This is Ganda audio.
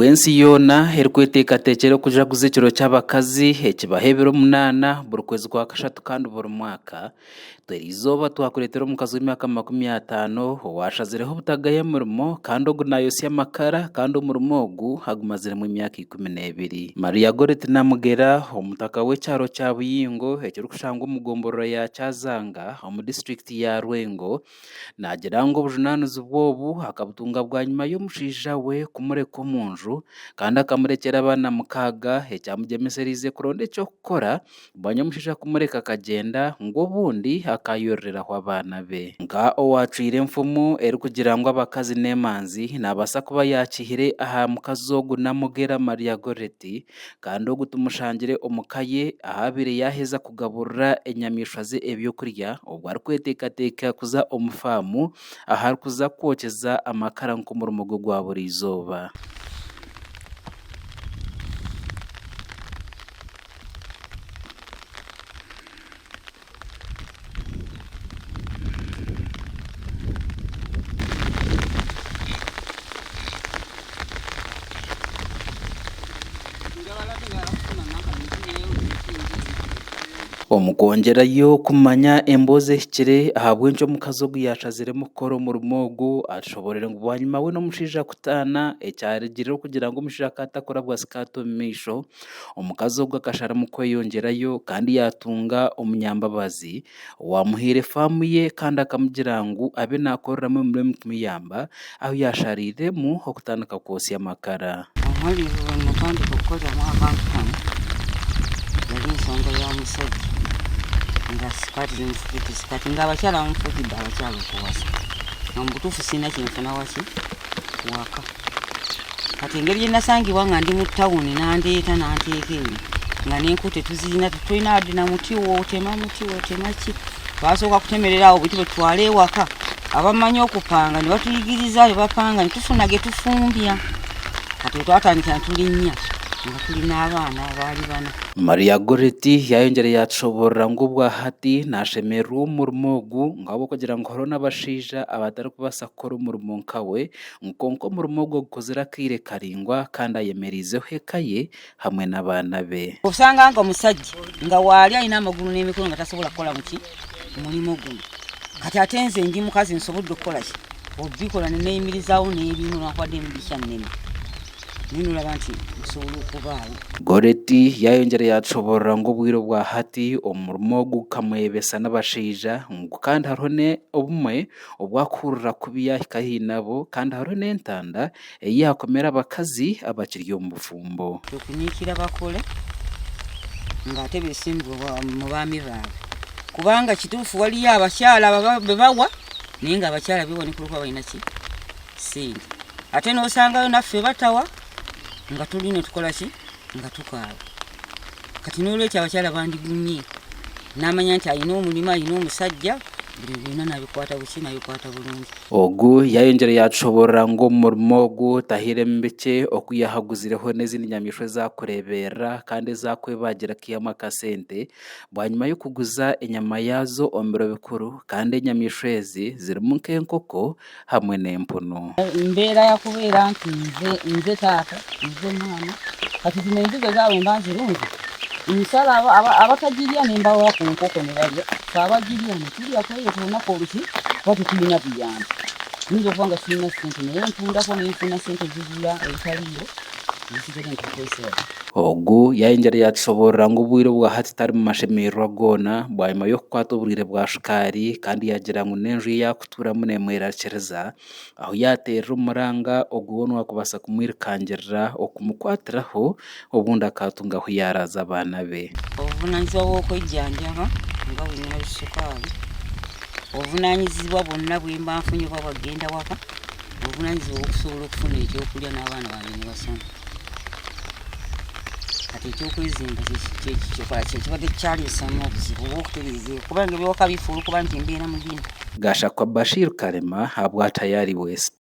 rwensi yona erikwetekatekera kuja kuzekiro cy'abakazi ekibahebera omunana buri kwezi kwa kashatu kandi buri mwaka twerizoba twakuretera omukazi w'emyaka 50 owashazireho obutagaya murimo kandi ogu nayosya amakara kandi omurimo ogu hagumaziremu emyaka 12. Maria Goretti Namugera omutaka w'ekyaro kya Buyingo ekirikushangwa omugomborora ya Kyazanga omu district ya Rwengo nagira ngo obujunaanizi bwobu akabutunga bwa nyuma y'omushaija we kumureka omunju kandi akamurekera abana 6 ekyamugemeserize kuronda ekyokukora bwanya omushaija kumureka akagenda ngo obundi akayoreraho abana be nka owacwire enfumu erikugira ngo abakazi n'emanzi nabasa kuba yakihire aha mukazi ogu Namugera Maria Goretti kandi ogu tumushangire omukaye ahabire yaheza kugaburira enyamishwa ze ebyokurya obwo arikwetekateeka kuza omufamu ahari kuza kwokyeza amakara nk'omurimo gwe gwa buri izooba. Omukongerayo kumanya emboze ehikire aha bwenki omukazi ogu yashaziremu kukora omurimo ogu ashoborere ngu bwanyuma we n'omushaija kutaana ekyarigirire kugira ngo omushaija akatakora bwasikati omu maisho omukazi ogu akasharamu kweyongerayo kandi yatunga omunyambabazi wamuhiire famu ye kandi akamugira ngu abe nakoreramu emirimo kumuyamba aho yashariremu okutandika kwosya amakara. Natandika okukoreramu abantu hano yali ensonga ya musajja nga sikati zimufukiti sikati nga abakyala bamufukidde abakyala okuwasa nga mubutuufu sirina kyenfuna waki waka kati engeri gye nasangibwa nga ndi mu tawuni nandeeta nanteeka eri nga n'enku tetuzirina tetulina wadde na muti wootema ki twasooka kutemerera awo buti bwetwala ewaka abamanyi okupanga ne batuyigiriza ne bapanga ne tufuna ge tufumbya kati twatandika tulinnya nga tulina abaana abaali bana. Maria Goretti yayongere yashoborera ngo bwa hati nashemerwa omurimo ogu ngabo kugira ngo horo n'abashaija abatari kubasa kukora omurimo nkawe nkonko omurimo ogu gukozera akaire karingwa kandi ayemerizeho ekaye hamwe n'abaana be. Osanga nga omusajja nga waali alina amagulu n'emikono nga tasobola kukola muki omulimo guno kati ate nze ndi mukazi nsobodde okukola ki obikola neneeyimirizaawo n'ebintu nakwadde emibisha nnene ninulaba nti nsobola okubaawo. Goretti yayongere yashoborera ngo obwire bwa hati omurimo ogu kamwebesa n'abashaija kandi hariho obumwe obwakuhurira kubi yahika haihi nabo kandi hariho n'entanda eyakomera abakazi abakiri omu bufumbo okunyikira bakole nga ate besimbwa mu baami baabwe kubanga kituufu waliyo abakyala bebawa naye nga abakyala biboneka okuba balina ki sente ate n'osangayo naffe batawa nga tulina tukola ki nga tukaaba kati n'olwekyo abakyala bandigumye n'amanya nti alina omulimu alina omusajja buli byonna nabikwata buki nabikwata bulungi. Ogu yayongere yashoborera ngo omurimo ogu tahiremu bike okuyahaguzireho n'ezindi nyamishwa zakureberera kandi zakwebagira kiyamu akasente bwanyuma y'okuguza enyama yazo omu biro bikuru kandi enyamishwa ezi zirimu nk'enkoko hamwe n'empunu. Mbeera yakubeera nti nze taata nze mwana kati zino enzigo zaabwe mba nzirungi nsala abatagirya nembawa ku nkoko ne balya abagirya netulya kwayo tunaku oluki kuba tetulina buyambi nyiza okuba nga sirina sente naye ntundako nenfuna sente zigula ebitaliyo ebisigere ntukwesera. Ogu yayongere yashoborera ngo obwire bwa hati tari mu mashemererwa goona bwanyuma y'okukwata obwire bwa shukaari kandi yagira ngu n'enju yakuturamu nemwerakiriza aho yateerera omuranga ogu woona wakubasa kumwirikangirira okumukwatiraho obundi akatungaho yaraza abaana be. Obuvunaanyizibwa bw'okwejjanjaba nga bulina sukaari obuvunaanyizibwa bwonna bwe mba nfunye oba bwagenda waka obuvunaanyizibwa okusobola okufuna ekyokulya n'abaana bange ne basoma kati ekyokwezimba kyekibadde kyaleesamu obuzibu obw'okutereeza kubanga ebyewaka bifuula okuba nti embeera mu bino. Gashakwa Bashir Karema habwa Tayari West.